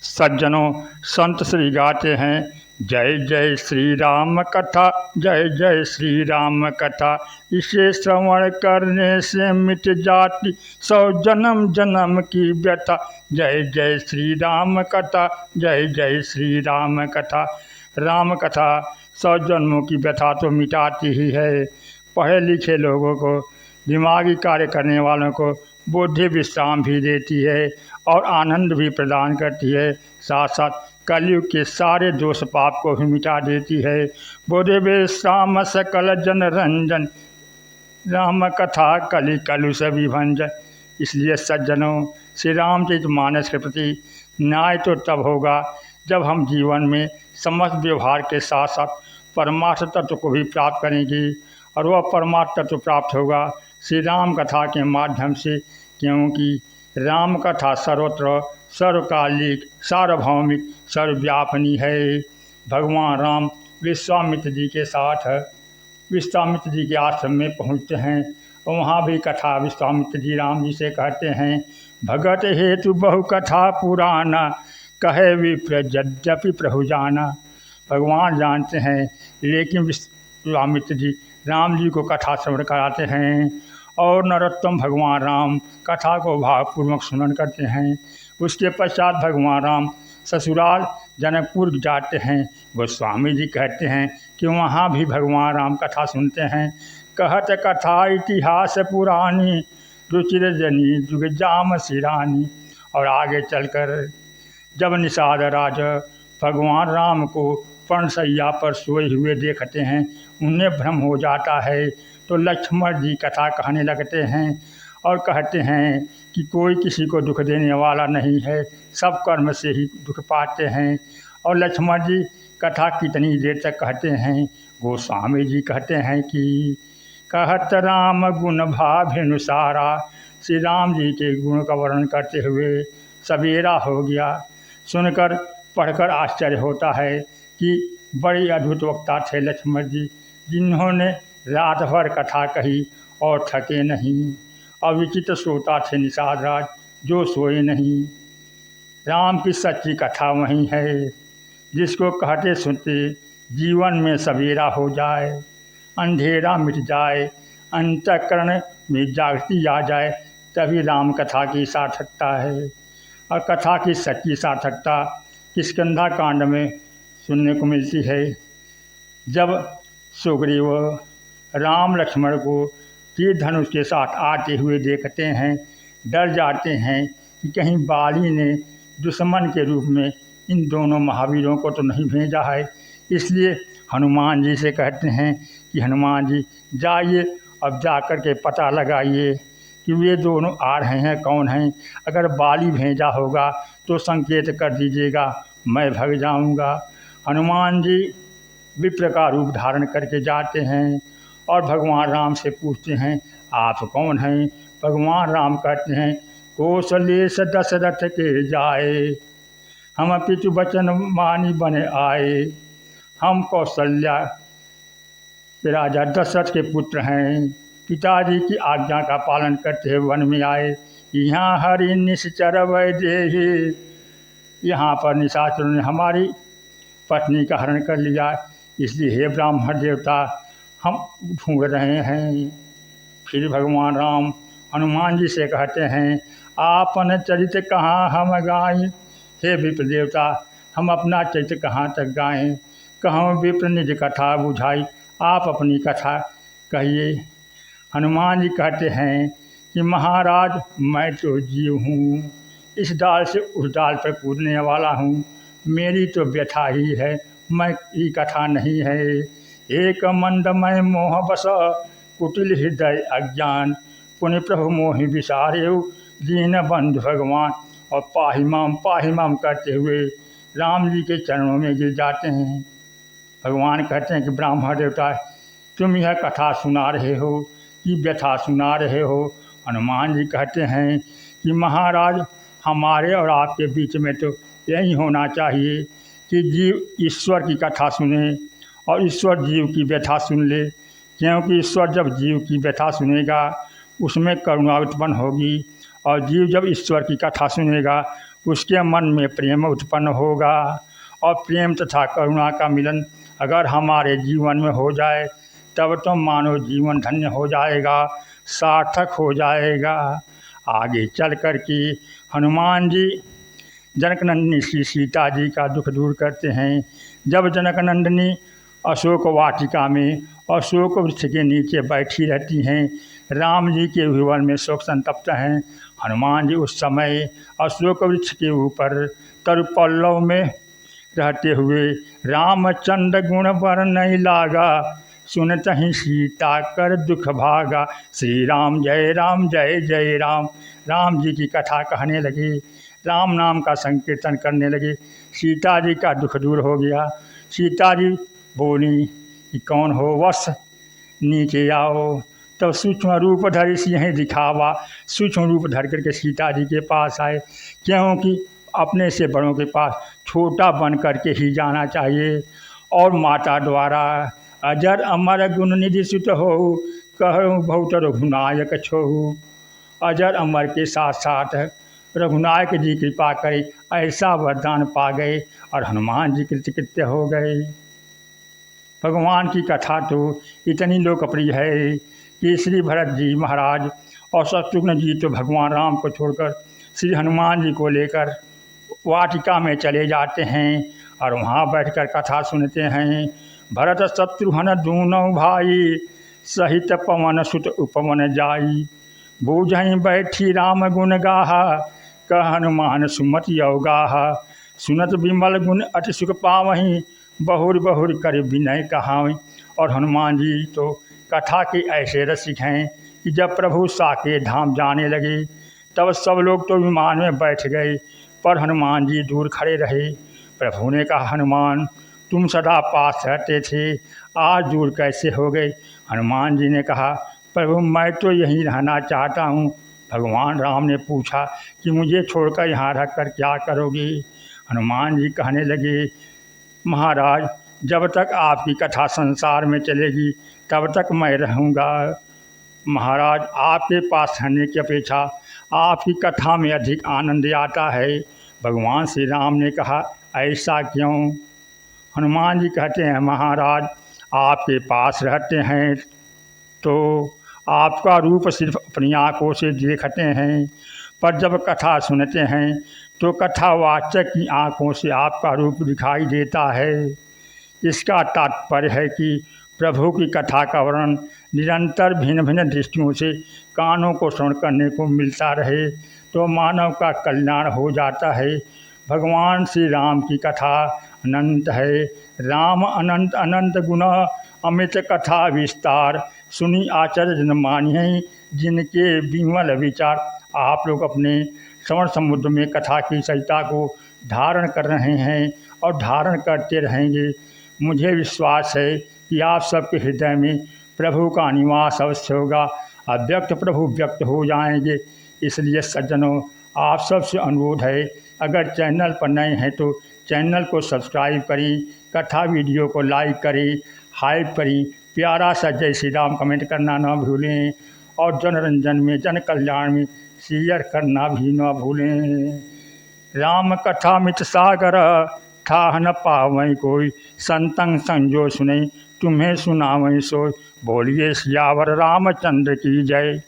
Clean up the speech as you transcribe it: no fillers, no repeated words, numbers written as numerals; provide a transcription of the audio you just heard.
सज्जनों, संत श्री गाते हैं, जय जय श्री राम कथा, जय जय श्री राम कथा। इसे श्रवण करने से मिट जाती 100 जन्म जन्म की व्यथा। जय जय श्री राम कथा, जय जय श्री राम कथा। राम कथा 100 जन्मों की व्यथा तो मिटाती ही है। पढ़े लिखे लोगों को, दिमागी कार्य करने वालों को बुद्धि विश्राम भी देती है और आनंद भी प्रदान करती है। साथ साथ कलयुग के सारे दोष पाप को भी मिटा देती है। बुद्धि विश्राम सकल जन रंजन, राम कथा कलि कलुष विभंजन। इसलिए सज्जनों, श्री रामचरित मानस के प्रति न्याय तो तब होगा जब हम जीवन में समस्त व्यवहार के साथ साथ परमार्थ तत्व को भी प्राप्त करेंगे। और वह परमार्थ तत्व प्राप्त होगा श्री राम कथा के माध्यम से, क्योंकि राम कथा सर्वत्र सर्वकालिक सार्वभौमिक सर्वव्यापनी है। भगवान राम विश्वामित्र जी के साथ विश्वामित्र जी के आश्रम में पहुँचते हैं और वहाँ भी कथा विश्वामित्र जी राम जी से कहते हैं, भगत हेतु बहु कथा पुराना, कहे विप्र यद्यपि प्रभु जाना। भगवान जानते हैं, लेकिन विश्वामित्र जी राम जी को कथा श्रवण कराते हैं और नरोत्तम भगवान राम कथा को भावपूर्वक सुनन करते हैं। उसके पश्चात भगवान राम ससुराल जनकपुर जाते हैं। गोस्वामी जी कहते हैं कि वहाँ भी भगवान राम कथा सुनते हैं। कहत कथा इतिहास पुरानी, रुचिर जनी जुग जाम सिरानी। और आगे चलकर जब निषाद राज भगवान राम को पर्णशैया पर सोए हुए देखते हैं, उन्हें भ्रम हो जाता है, तो लक्ष्मण जी कथा कहने लगते हैं और कहते हैं कि कोई किसी को दुख देने वाला नहीं है, सब कर्म से ही दुख पाते हैं। और लक्ष्मण जी कथा कितनी देर तक कहते हैं। गोस्वामी जी कहते हैं कि कहत राम गुण भाभिनुसारा। श्री राम जी के गुण का वर्णन करते हुए सवेरा हो गया। सुनकर पढ़कर आश्चर्य होता है कि बड़े अद्भुत वक्ता थे लक्ष्मण जी, जिन्होंने रात भर कथा कही और थके नहीं। अविचित श्रोता थे निषाद राज, जो सोए नहीं। राम की सच्ची कथा वही है, जिसको कहते सुनते जीवन में सवेरा हो जाए, अंधेरा मिट जाए, अंतःकरण में जागृति आ जाए, तभी राम कथा की सार्थकता है। और कथा की सच्ची सार्थकता किष्किंधा कांड में सुनने को मिलती है। जब सुग्रीव राम लक्ष्मण को तीर धनुष के साथ आते हुए देखते हैं, डर जाते हैं कि कहीं बाली ने दुश्मन के रूप में इन दोनों महावीरों को तो नहीं भेजा है। इसलिए हनुमान जी से कहते हैं कि हनुमान जी जाइए, अब जाकर के पता लगाइए कि वे दोनों आ रहे हैं, कौन हैं। अगर बाली भेजा होगा तो संकेत कर दीजिएगा, मैं भाग जाऊंगा। हनुमान जी विप्र का रूप धारण करके जाते हैं और भगवान राम से पूछते हैं, आप कौन हैं। भगवान राम कहते हैं, कौशलेश दशरथ के जाए, हम पितु वचन मानी बने आए। हम कौशल्या के राजा दशरथ के पुत्र हैं, पिताजी की आज्ञा का पालन करते हुए वन में आए। यहाँ हरि निश्चर वैदेही, यहाँ पर निशाचरों ने हमारी पत्नी का हरण कर लिया, इसलिए हे ब्राह्मण देवता हम ढूंढ रहे हैं। फिर भगवान राम हनुमान जी से कहते हैं, आपन चरित्र कहाँ हम गाएं। हे विप्र देवता, हम अपना चरित्र कहाँ तक गाएं। कहूँ विप्र निज कथा बुझाई, आप अपनी कथा कहिए। हनुमान जी कहते हैं कि महाराज, मैं तो जीव हूँ, इस डाल से उस डाल पर कूदने वाला हूँ, मेरी तो व्यथा ही है, मैं की कथा नहीं है। एक मंदमय मोह बस, कुटिल हृदय अज्ञान, पुण्य प्रभु मोहि विसारेउ, दीन बंधु भगवान। और पाही माम करते हुए राम जी के चरणों में गिर जाते हैं। भगवान कहते हैं कि ब्राह्मण देवता, तुम यह कथा सुना रहे हो, कि व्यथा सुना रहे हो। हनुमान जी कहते हैं कि महाराज, हमारे और आपके बीच में तो यही होना चाहिए कि जीव ईश्वर की कथा सुने और ईश्वर जीव की व्यथा सुन ले, क्योंकि ईश्वर जब जीव की व्यथा सुनेगा उसमें करुणा उत्पन्न होगी, और जीव जब ईश्वर की कथा सुनेगा उसके मन में प्रेम उत्पन्न होगा। और प्रेम तथा करुणा का मिलन अगर हमारे जीवन में हो जाए तब तो मानव जीवन धन्य हो जाएगा, सार्थक हो जाएगा। आगे चल कर के हनुमान जी जनकनंदिनी श्री सीता जी का दुख दूर करते हैं। जब जनकनंदिनी अशोक वाटिका में अशोक वृक्ष के नीचे बैठी रहती हैं, राम जी के भुवन में शोक संतप्त हैं। हनुमान जी उस समय अशोक वृक्ष के ऊपर तरुपल्लव में रहते हुए रामचंद्र गुण बर नहीं लागा, सुनत ही सीता कर दुख भागा। श्री राम जय जय राम। राम जी की कथा कहने लगे, राम नाम का संकीर्तन करने लगे। सीता जी का दुख दूर हो गया। सीता जी बोली कि कौन हो वश, नीचे आओ। तो सूक्ष्म रूप धरि सिंह दिखावा, सूक्ष्म रूप धर करके सीता जी के पास आए, क्योंकि अपने से बड़ों के पास छोटा बन करके ही जाना चाहिए। और माता द्वारा अजर अमर गुण निधि सुत हो, कहूँ बहुत रघुनायक छोहु। अजर अमर के साथ साथ रघुनायक जी कृपा करे, ऐसा वरदान पा गए और हनुमान जी कृतकृत्य हो गए। भगवान की कथा तो इतनी लोकप्रिय है कि श्री भरत जी महाराज और शत्रुघ्न जी तो भगवान राम को छोड़कर श्री हनुमान जी को लेकर वाटिका में चले जाते हैं और वहाँ बैठकर कथा सुनते हैं। भरत शत्रुघ्न दूनों भाई, सहित पवन सुत उपवन जाई। बूझई बैठी राम गुण गाहा, कह हनुमान सुमति अवगाहा। सुनत विमल गुण अति सुख पावहीं, बहुर बहुर कर विनय कहावहीं। और हनुमान जी तो कथा के ऐसे रसिक हैं कि जब प्रभु साकेत धाम जाने लगे तब सब लोग तो विमान में बैठ गए, पर हनुमान जी दूर खड़े रहे। प्रभु ने कहा, हनुमान तुम सदा पास रहते थे, आज दूर कैसे हो गए? हनुमान जी ने कहा, प्रभु मैं तो यहीं रहना चाहता हूँ। भगवान राम ने पूछा कि मुझे छोड़कर यहाँ रह कर क्या करोगे? हनुमान जी कहने लगे, महाराज जब तक आपकी कथा संसार में चलेगी तब तक मैं रहूँगा। महाराज आपके पास रहने की अपेक्षा आपकी कथा में अधिक आनंद आता है। भगवान श्री राम ने कहा, ऐसा क्यों? हनुमान जी कहते हैं, महाराज आपके पास रहते हैं तो आपका रूप सिर्फ अपनी आँखों से देखते हैं, पर जब कथा सुनते हैं तो कथावाचक की आँखों से आपका रूप दिखाई देता है। इसका तात्पर्य है कि प्रभु की कथा का वर्णन निरंतर भिन्न भिन्न दृष्टियों से कानों को श्रवण करने को मिलता रहे तो मानव का कल्याण हो जाता है। भगवान श्री राम की कथा अनंत है। राम अनंत अनंत गुण अमित कथा विस्तार, सुनी आचार्य जन मानिए जिनके विमल विचार। आप लोग अपने श्रवण समुद्र में कथा की सहिता को धारण कर रहे हैं और धारण करते रहेंगे। मुझे विश्वास है कि आप सबके हृदय में प्रभु का निवास अवश्य होगा। अव्यक्त प्रभु व्यक्त हो जाएंगे। इसलिए सज्जनों, आप सबसे अनुरोध है, अगर चैनल पर नए हैं तो चैनल को सब्सक्राइब करें, कथा वीडियो को लाइक करें, हाइप करें, प्यारा सा जय श्री राम कमेंट करना ना भूलें और जनरंजन में जन कल्याण में शेयर करना भी ना भूलें। राम कथा मित सागर, ठाह न पावै कोई। संतंग संजो सुने, तुम्हें सुनावै सोई। बोलिए सियावर रामचंद्र की जय।